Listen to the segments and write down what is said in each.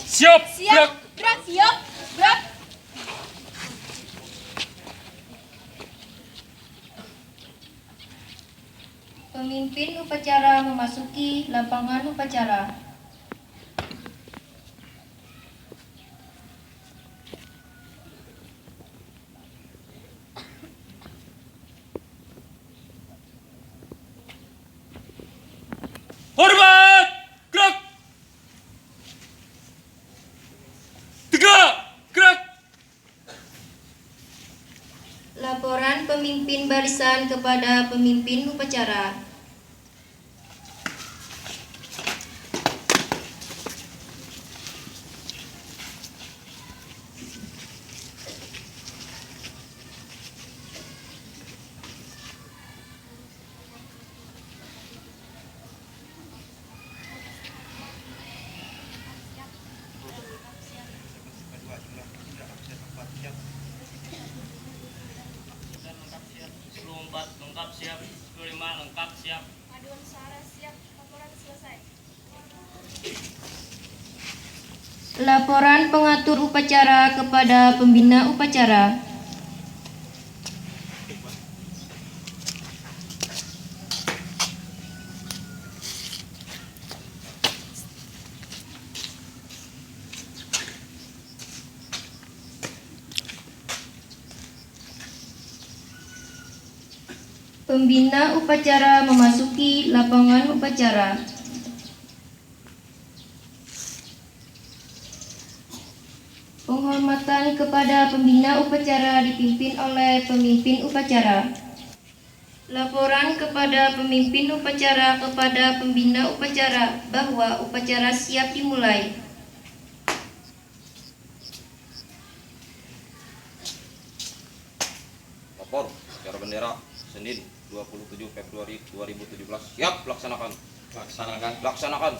Siap, Siap, gerak. gerak, siap, gerak. Pemimpin upacara memasuki lapangan upacara. Hormat, gerak. Tegak, gerak. Laporan pemimpin barisan kepada pemimpin upacara. Lengkap siap, 25 lengkap siap. Aduan suara siap, laporan selesai. Laporan pengatur upacara kepada pembina upacara. Pembina upacara memasuki lapangan upacara. Penghormatan kepada pembina upacara dipimpin oleh pemimpin upacara. Laporan kepada pemimpin upacara kepada pembina upacara bahwa upacara siap dimulai. Lapor secara bendera Senin 27 Februari 2017. Siap, laksanakan. Laksanakan.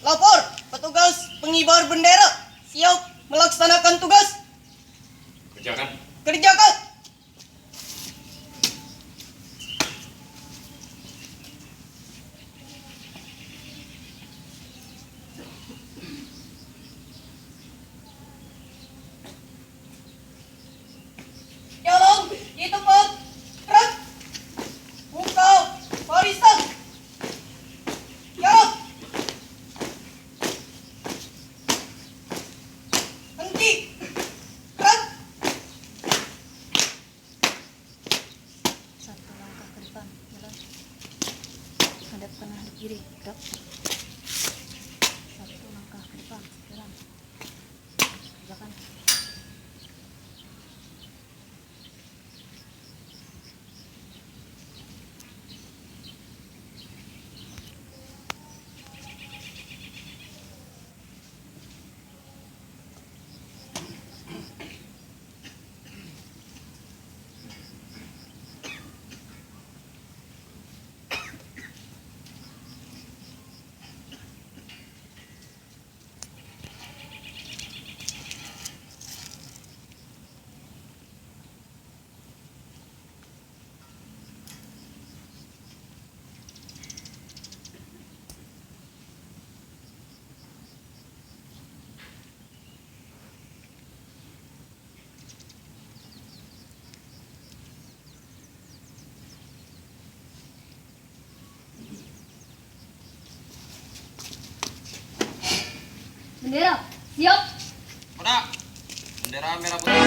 Lapor, petugas pengibar bendera siap melaksanakan tugas. Kerjakan. Kerjakan. Jalan di tempat. Gerak. Buka barisan. Jalan. Henti. Gerak. Satu langkah ke depan, jalan. Hadap kanan, hadap kiri, gerak. Satu langkah ke depan, jalan. Kerjakan. Bendera, siap. Pada bendera merah putih.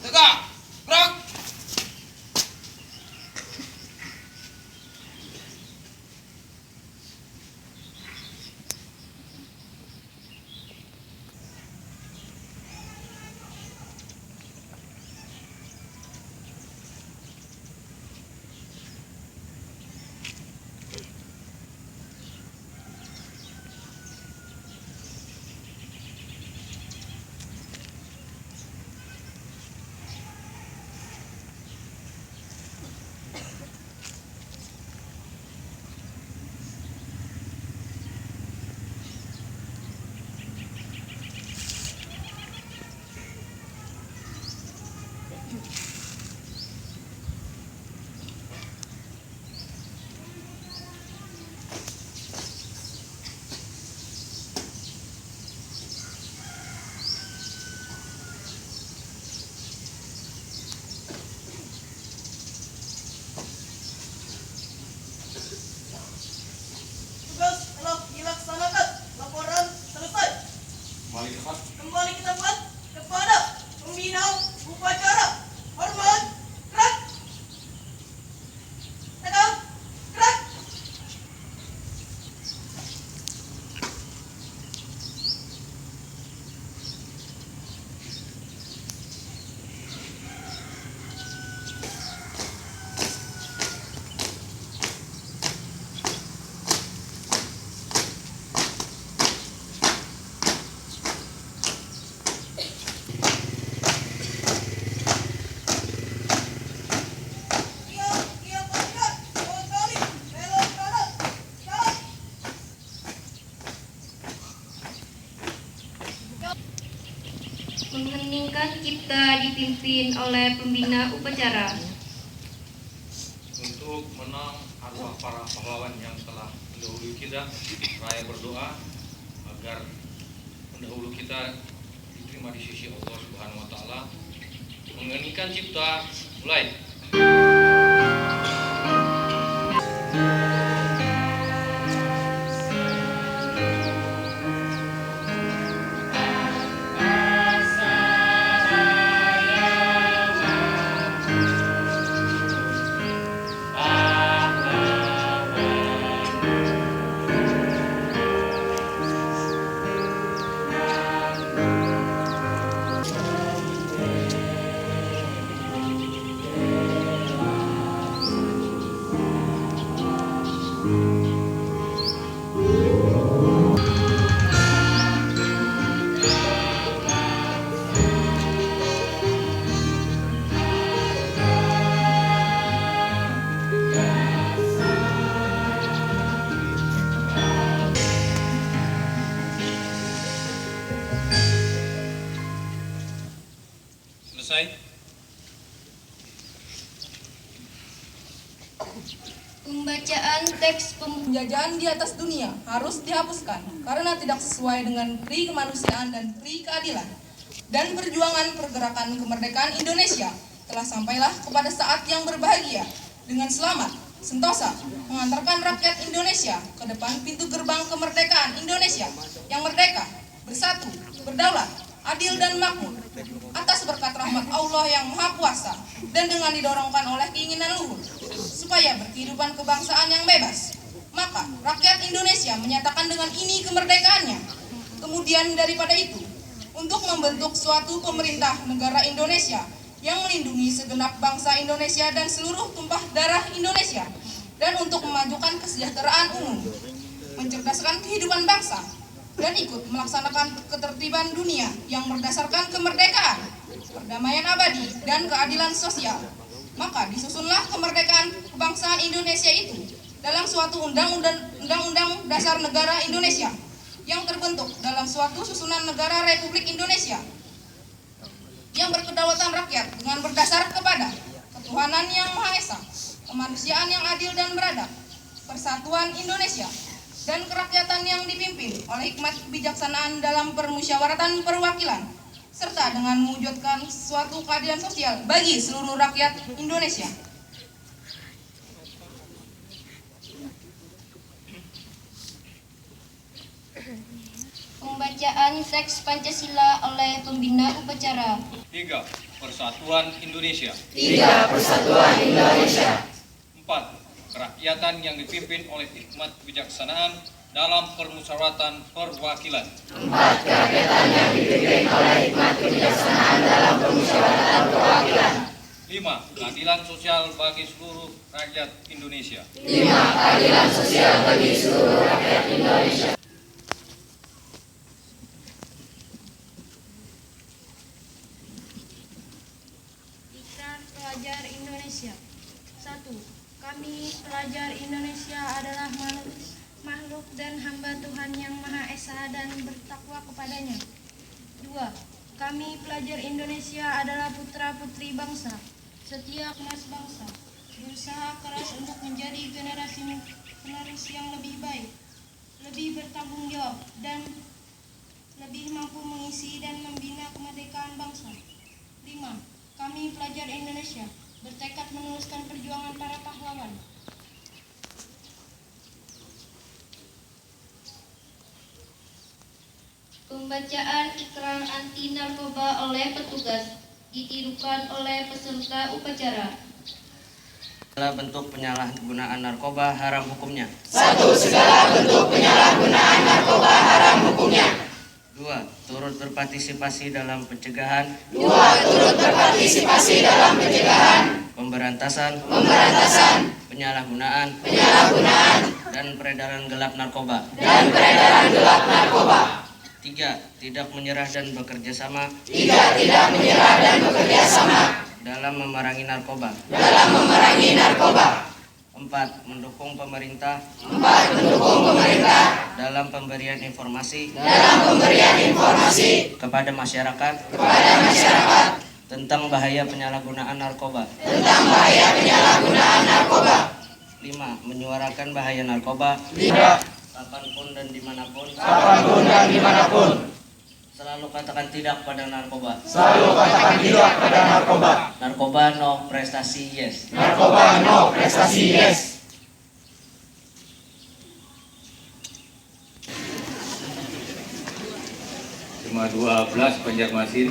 Tegak, gerak. Tugas telah dilaksanakan. Laporan selesai. Kembali ke tempat. Kembali ke tempat kepada pembina upacara. Hormat, gerak. Tegak, gerak. Iya pasukan. 2 kali. Belok kanan. Jalan. Mengheningkan cipta dipimpin oleh pembina upacara. Untuk menang arwah para pahlawan yang telah mendahului kita, raya berdoa agar pendahulu kita diterima di sisi Allah Subhanahu wa taala. Mengeningkan cipta, mulai. Selesai. Pembacaan teks Penjajahan di atas dunia harus dihapuskan karena tidak sesuai dengan pri kemanusiaan dan pri keadilan. dan perjuangan pergerakan kemerdekaan Indonesia telah sampailah kepada saat yang berbahagia dengan selamat, sentosa, mengantarkan rakyat Indonesia ke depan pintu gerbang kemerdekaan Indonesia yang merdeka, bersatu, berdaulat, adil dan makmur atas berkat rahmat Allah yang Maha Kuasa dan dengan didorongkan oleh keinginan luhur supaya berkehidupan kebangsaan yang bebas. Maka rakyat Indonesia menyatakan dengan ini kemerdekaannya. Kemudian daripada itu, untuk membentuk suatu pemerintah negara Indonesia yang melindungi segenap bangsa Indonesia dan seluruh tumpah darah Indonesia, dan untuk memajukan kesejahteraan umum, mencerdaskan kehidupan bangsa, dan ikut melaksanakan ketertiban dunia yang berdasarkan kemerdekaan, perdamaian abadi, dan keadilan sosial. Maka disusunlah kemerdekaan kebangsaan Indonesia itu dalam suatu undang-undang dasar negara Indonesia yang terbentuk dalam suatu susunan negara Republik Indonesia yang berkedaulatan rakyat dengan berdasar kepada ketuhanan yang Maha Esa, kemanusiaan yang adil dan beradab, persatuan Indonesia, dan kerakyatan yang dipimpin oleh hikmat kebijaksanaan dalam permusyawaratan perwakilan, serta dengan mewujudkan suatu keadilan sosial bagi seluruh rakyat Indonesia. Pembacaan teks Pancasila oleh pembina upacara. 3. Persatuan Indonesia. 3. Persatuan Indonesia. 4. Kerakyatan yang dipimpin oleh hikmat kebijaksanaan dalam permusyawaratan perwakilan. 4. Kerakyatan yang dipimpin oleh hikmat kebijaksanaan dalam permusyawaratan perwakilan. 5. Keadilan sosial bagi seluruh rakyat Indonesia. 5. Keadilan sosial bagi seluruh rakyat Indonesia. Ikrar pelajar Indonesia. 1. Kami pelajar Indonesia adalah makhluk dan hamba Tuhan yang Maha Esa dan bertakwa kepadanya. 2. Kami pelajar Indonesia adalah putra-putri bangsa, setia kemas bangsa, berusaha keras untuk menjadi generasi penerus yang lebih baik, lebih bertanggung jawab, dan lebih mampu mengisi dan membina kemerdekaan bangsa. 5. Kami pelajar Indonesia bertekad meneruskan perjuangan para pahlawan. Pembacaan ikrar anti narkoba oleh petugas ditirukan oleh peserta upacara. Segala bentuk penyalahgunaan narkoba haram hukumnya. 1. Segala bentuk penyalahgunaan narkoba haram hukumnya. 2. Turut berpartisipasi dalam pencegahan, 2. Turut berpartisipasi dalam pencegahan, pemberantasan, penyalahgunaan, dan peredaran gelap narkoba. 3. Tidak menyerah dan bekerja sama dalam memerangi narkoba. 4. Mendukung pemerintah dalam pemberian informasi kepada masyarakat tentang bahaya penyalahgunaan narkoba. 5. Menyuarakan bahaya narkoba kapanpun dan dimanapun. Selalu katakan tidak pada narkoba. Narkoba no, prestasi yes. 12 Banjarmasin,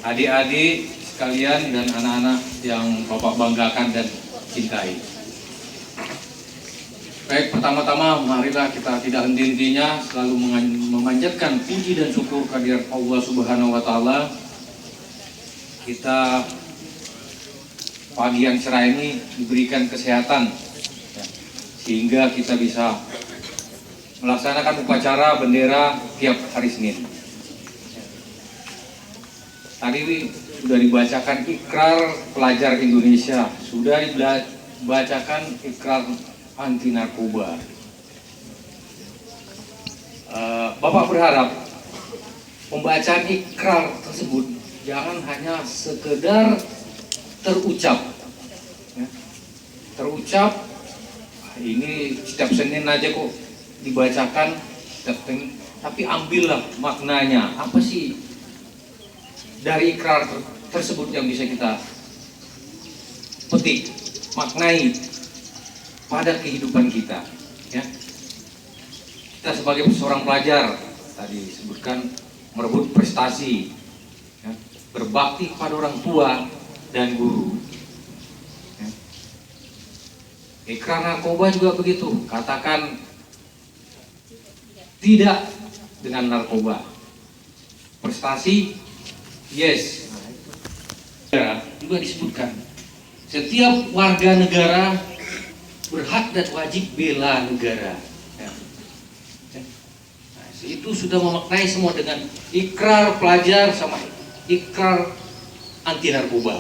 adik-adik sekalian dan anak-anak yang Bapak banggakan dan cintai. Baik, pertama-tama marilah kita tidak henti-hentinya selalu memanjatkan puji dan syukur kehadirat Allah Subhanahu wa taala. Kita pagi yang cerah ini diberikan kesehatan sehingga kita bisa melaksanakan upacara bendera tiap hari Senin. Tadi sudah dibacakan ikrar pelajar Indonesia, sudah dibacakan ikrar anti narkoba. Bapak berharap pembacaan ikrar tersebut jangan hanya sekedar terucap, ya. Terucap ini setiap Senin aja kok dibacakan setiap Senin, tapi ambillah maknanya. Apa sih dari ikrar tersebut yang bisa kita petik, maknai pada kehidupan kita, ya. Kita sebagai seorang pelajar tadi disebutkan merebut prestasi, ya, berbakti kepada orang tua dan guru. Ya. Ikrar narkoba juga begitu, katakan tidak dengan narkoba. Prestasi, yes. Nah, itu juga disebutkan. Setiap warga negara berhak dan wajib bela negara. Ya. Nah, itu sudah memaknai semua dengan ikrar pelajar sama ikrar anti narkoba.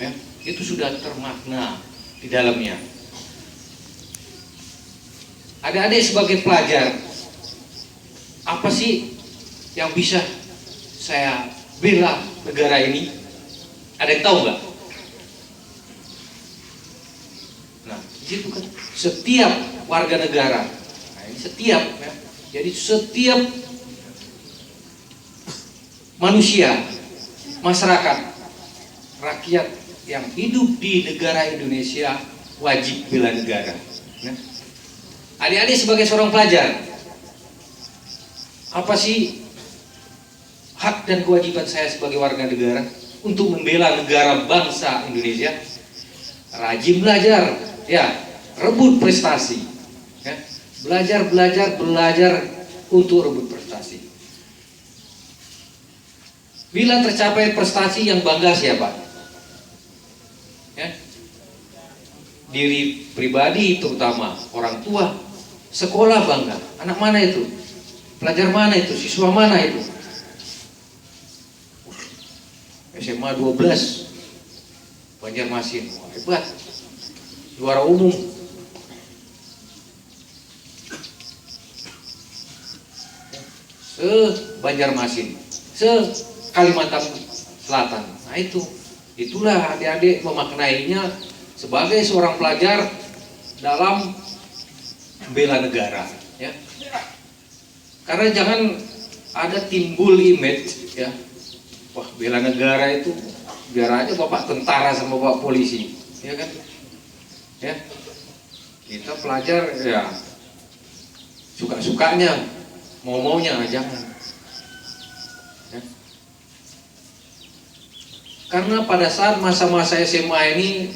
Ya. Itu sudah termakna di dalamnya. Adik-adik sebagai pelajar, apa sih yang bisa saya bela negara ini? Ada yang tahu nggak? Nah, itu kan setiap warga negara. Nah, ini setiap, ya. Jadi setiap manusia, masyarakat, rakyat yang hidup di negara Indonesia wajib bela negara. Ya. Adik-adik sebagai seorang pelajar, apa sih hak dan kewajiban saya sebagai warga negara untuk membela negara bangsa Indonesia? Rajin belajar, ya, rebut prestasi, ya. Belajar untuk rebut prestasi. Bila tercapai prestasi yang bangga siapa? Ya. Diri pribadi terutama, orang tua, sekolah bangga. Anak mana itu? Pelajar mana itu? Siswa mana itu? SMA 12 Banjarmasin, wah, hebat, juara umum. Banjarmasin, Kalimantan Selatan. Nah itulah adik-adik memaknainya sebagai seorang pelajar dalam bela negara, ya. Karena jangan ada timbul image, ya, wah, bela negara itu biar aja bapak tentara sama bapak polisi, ya kan, ya. Kita pelajar, ya, suka-sukanya, mau-maunya, jangan. Ya. Karena pada saat masa-masa SMA ini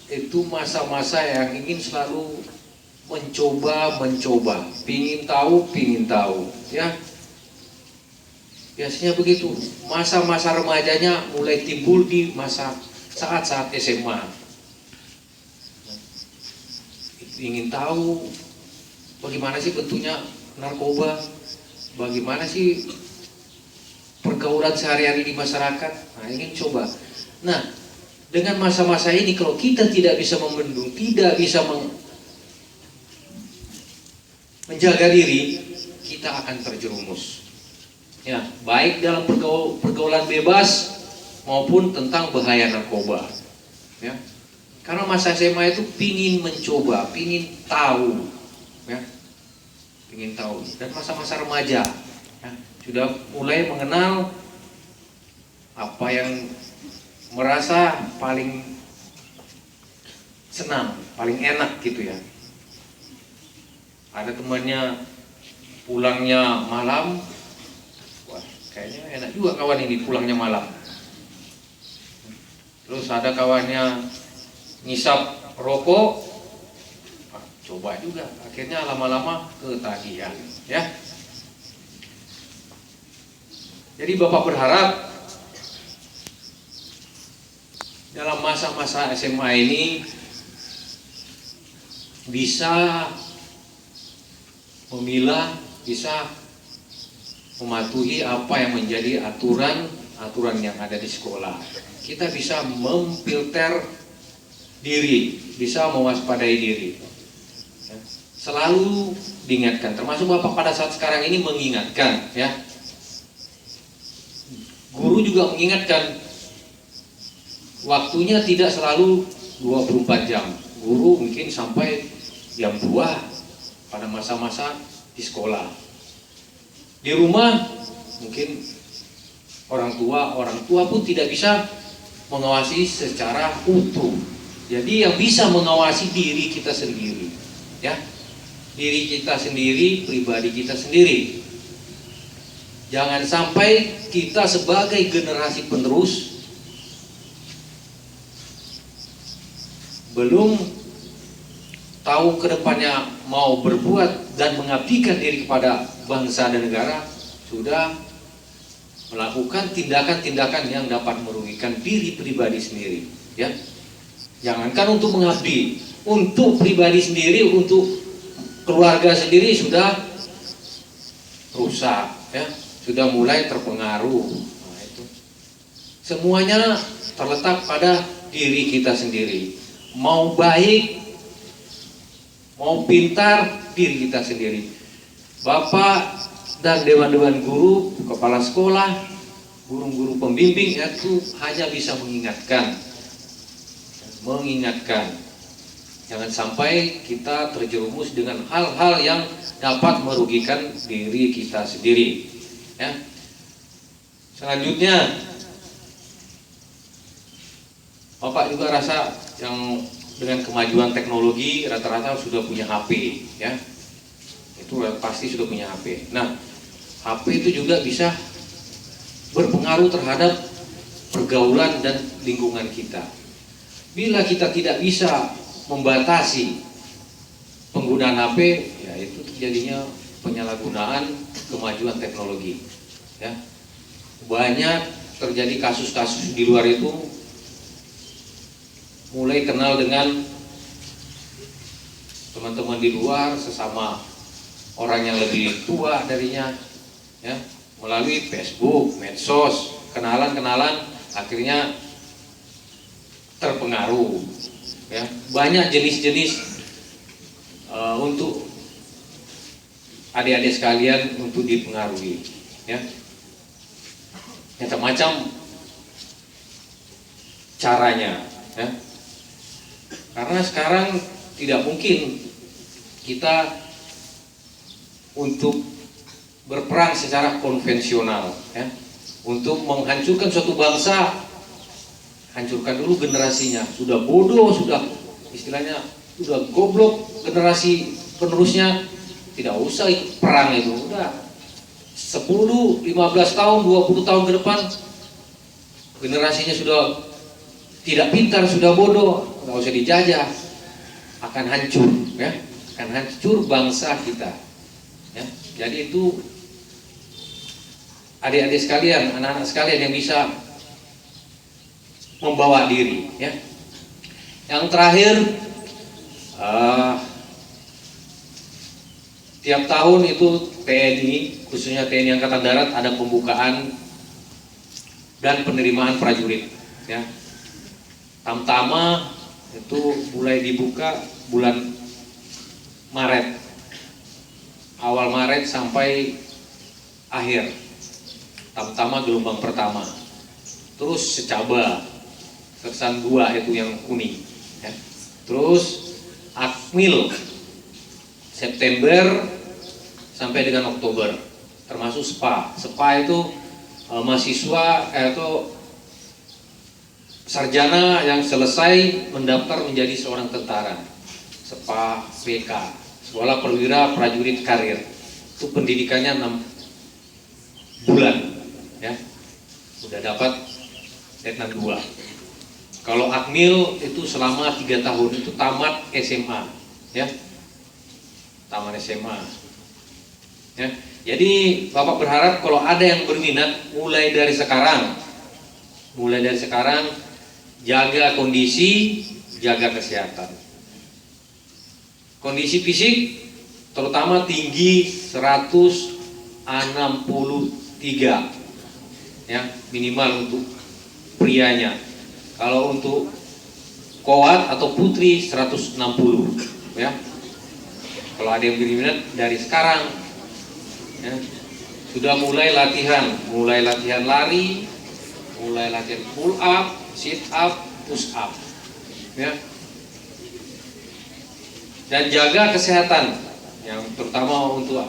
itu masa-masa yang ingin selalu mencoba, pingin tahu, ya. Biasanya begitu. Masa-masa remajanya mulai timbul di saat-saat SMA. Ingin tahu bagaimana sih bentuknya narkoba, bagaimana sih pergaulan sehari-hari di masyarakat. Nah, ingin coba. Nah, dengan masa-masa ini kalau kita tidak bisa membendung, tidak bisa menjaga diri, kita akan terjerumus. Ya, baik dalam pergaulan bebas maupun tentang bahaya narkoba. Ya. Karena masa SMA itu pingin mencoba, pingin tahu, ya, pingin tahu. Dan masa-masa remaja, ya, sudah mulai mengenal apa yang merasa paling senang, paling enak gitu ya. Ada temannya pulangnya malam, wah, kayaknya enak juga kawan ini pulangnya malam. Terus ada kawannya ngisap rokok, wah, coba juga. Akhirnya lama-lama ketagihan, ya. Jadi Bapak berharap dalam masa-masa SMA ini bisa memilah, bisa mematuhi apa yang menjadi aturan yang ada di sekolah. Kita bisa memfilter diri, bisa mewaspadai diri. Selalu diingatkan, termasuk Bapak pada saat sekarang ini mengingatkan, ya. Guru juga mengingatkan, waktunya tidak selalu 24 jam. Guru mungkin sampai jam 2 pada masa-masa di sekolah. Di rumah mungkin orang tua pun tidak bisa mengawasi secara utuh. Jadi yang bisa mengawasi diri kita sendiri, ya, diri kita sendiri, pribadi kita sendiri. Jangan sampai kita sebagai generasi penerus belum tahu ke depannya mau berbuat dan mengabdikan diri kepada bangsa dan negara, sudah melakukan tindakan-tindakan yang dapat merugikan diri pribadi sendiri, ya. Jangankan untuk mengabdi, untuk pribadi sendiri, untuk keluarga sendiri sudah rusak, ya, sudah mulai terpengaruh. Nah, itu semuanya terletak pada diri kita sendiri. Mau baik, mau pintar, diri kita sendiri. Bapak dan dewan-dewan guru, kepala sekolah, guru-guru pembimbing itu hanya bisa mengingatkan. Jangan sampai kita terjerumus dengan hal-hal yang dapat merugikan diri kita sendiri, ya. Selanjutnya, Bapak juga rasa yang dengan kemajuan teknologi rata-rata sudah punya HP, ya. Itu pasti sudah punya HP. Nah, HP itu juga bisa berpengaruh terhadap pergaulan dan lingkungan kita. Bila kita tidak bisa membatasi penggunaan HP, ya itu terjadinya penyalahgunaan kemajuan teknologi, ya. Banyak terjadi kasus-kasus di luar itu, mulai kenal dengan teman-teman di luar, sesama orang yang lebih tua darinya, ya, melalui Facebook, medsos, kenalan-kenalan, akhirnya terpengaruh, ya. Banyak jenis-jenis untuk adik-adik sekalian untuk dipengaruhi, ya. Macam-macam caranya, ya. Karena sekarang tidak mungkin kita untuk berperang secara konvensional, ya. Untuk menghancurkan suatu bangsa, hancurkan dulu generasinya. Sudah bodoh, sudah istilahnya sudah goblok generasi penerusnya, tidak usah ikut perang itu. Udah 10, 15 tahun, 20 tahun ke depan generasinya sudah tidak pintar, sudah bodoh, nggak usah dijajah, akan hancur, ya. Akan hancur bangsa kita, ya. Jadi itu adik-adik sekalian, anak-anak sekalian yang bisa membawa diri, ya. Yang terakhir, tiap tahun itu TNI, khususnya TNI Angkatan Darat, ada pembukaan dan penerimaan prajurit, ya. Tamtama itu mulai dibuka bulan Maret, awal Maret sampai akhir. Tamtama gelombang pertama, terus secaba tersan 2 itu yang kuning, ya. Terus Akmil September sampai dengan Oktober, termasuk SPA. SPA itu mahasiswa itu sarjana yang selesai mendaftar menjadi seorang tentara. SPA PK, Sekolah Perwira Prajurit Karir. Itu pendidikannya 6 bulan, ya. Sudah dapat Letnan 2. Kalau Akmil itu selama 3 tahun, itu tamat SMA, ya. Tamat SMA, ya. Jadi Bapak berharap kalau ada yang berminat, mulai dari sekarang, jaga kondisi, jaga kesehatan. Kondisi fisik terutama tinggi 163, ya, minimal untuk prianya. Kalau untuk kowat atau putri 160, ya. Kalau ada yang berminat dari sekarang, ya, sudah mulai latihan lari, mulai latihan pull up, sit up, push up, ya. Dan jaga kesehatan, yang terutama untuk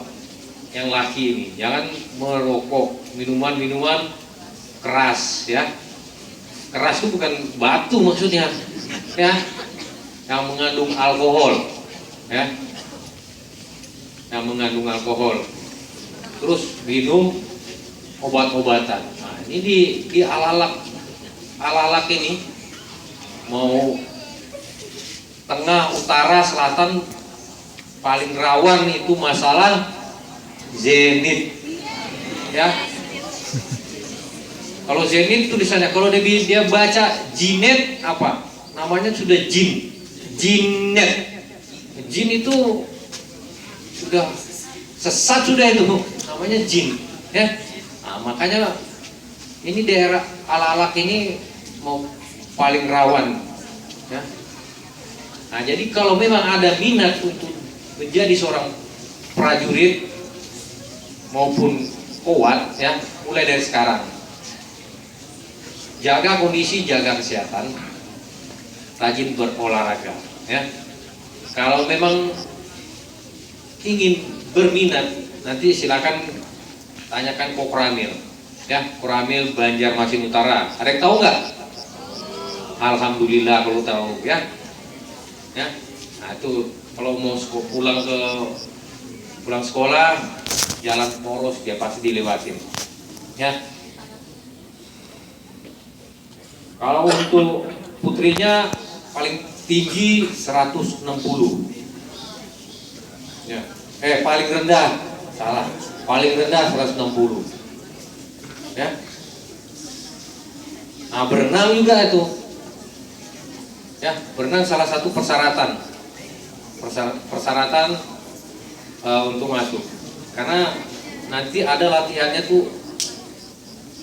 yang laki ini, jangan merokok minuman-minuman keras ya. Keras itu bukan batu maksudnya ya, yang mengandung alkohol ya, yang mengandung alkohol. Terus minum obat-obatan. Nah, ini di alalak ini mau tengah, utara, selatan paling rawan itu masalah zenit ya. Kalau zenit tulisannya, kalau dia baca jinet apa? Namanya sudah jinet. Jin itu sudah sesat sudah itu, namanya jin ya. Nah, makanya ini daerah alalak ini mau paling rawan ya. Nah, jadi kalau memang ada minat untuk menjadi seorang prajurit maupun kowat ya, mulai dari sekarang jaga kondisi, jaga kesehatan, rajin berolahraga ya. Kalau memang ingin berminat, nanti silakan tanyakan Koramil ya, Koramil Banjarmasin Utara. Ada yang tahu nggak? Alhamdulillah kalau tahu ya. Ya, nah itu kalau mau pulang sekolah, jalan poros dia pasti dilewatin ya. Kalau untuk putrinya paling tinggi 160 ya. Paling rendah, salah, paling rendah 160 ya. Nah, berenang juga itu ya, berenang salah satu persyaratan untuk masuk, karena nanti ada latihannya tuh,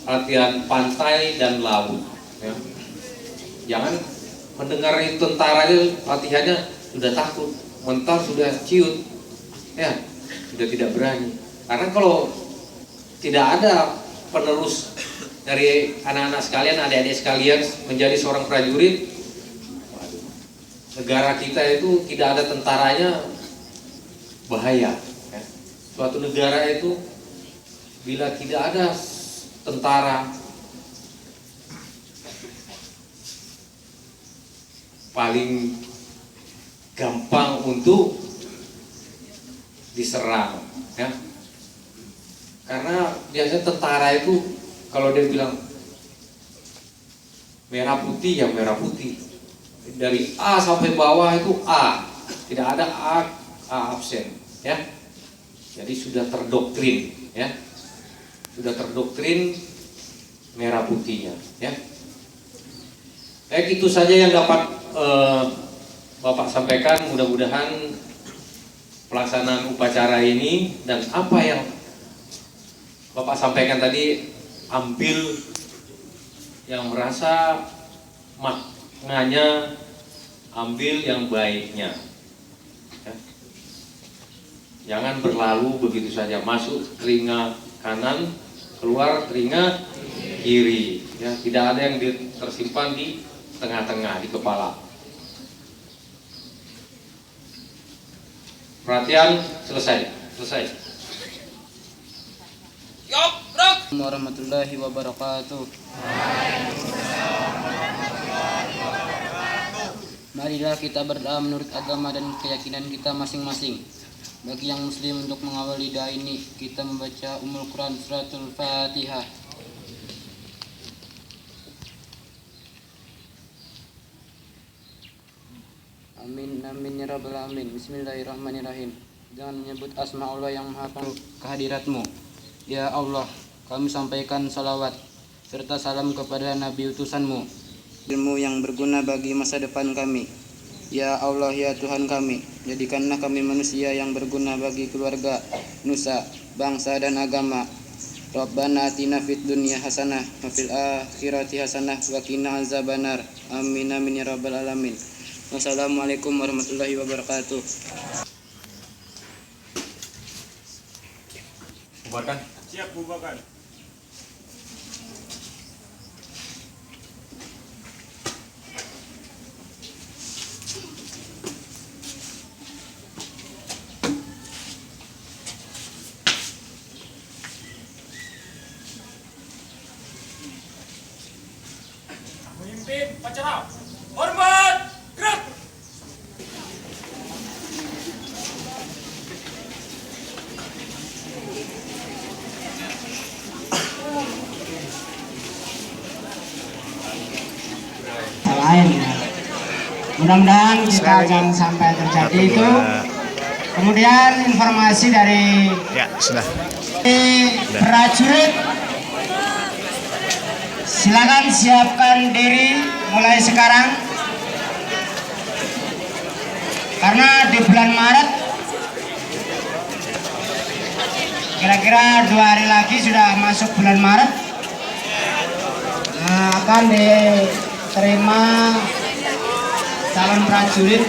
latihan pantai dan laut ya. Jangan mendengar itu tentara itu latihannya sudah takut, mental sudah ciut ya, sudah tidak berani. Karena kalau tidak ada penerus dari anak-anak sekalian, adik-adik sekalian menjadi seorang prajurit, negara kita itu tidak ada tentaranya, bahaya ya. Suatu negara itu bila tidak ada tentara, paling gampang untuk diserang ya. Karena biasanya tentara itu kalau dia bilang merah putih ya merah putih, dari A sampai bawah itu A, tidak ada A absen ya. Jadi sudah terdoktrin ya, sudah terdoktrin merah putihnya ya. Baik, itu saja yang dapat Bapak sampaikan. Mudah-mudahan pelaksanaan upacara ini dan apa yang Bapak sampaikan tadi, ambil yang merasa maknanya, ambil yang baiknya ya. Jangan berlalu begitu saja, masuk telinga kanan, keluar telinga kiri ya. Tidak ada yang tersimpan di tengah-tengah, di kepala. Perhatian, selesai. Yuk, gerak. Warahmatullahi wabarakatuh. Marilah kita berdoa menurut agama dan keyakinan kita masing-masing. Bagi yang muslim, untuk mengawali doa ini, kita membaca Ummul Quran Suratul Fatihah. Amin, amin ya rabbal alamin. Bismillahirrahmanirrahim. Jangan menyebut asma Allah yang maha kehadiratmu. Ya Allah, kami sampaikan salawat serta salam kepada Nabi utusanmu, ilmu yang berguna bagi masa depan kami. Ya Allah, ya Tuhan kami, jadikanlah kami manusia yang berguna bagi keluarga, nusa, bangsa dan agama. Rabbana atina fid dunya hasanah wa fil akhirati hasanah wa qina azabannar. Amin amin ya rabbal alamin. Wassalamualaikum warahmatullahi wabarakatuh. Bubarkan. Siap, bubarkan. Upacara. Hormat. Gerak. lain ya. Mudah-mudahan kita jangan sampai terjadi itu. Kemudian informasi dari prajurit, silakan siapkan diri mulai sekarang karena di bulan Maret kira-kira 2 hari lagi sudah masuk bulan Maret, akan diterima calon prajurit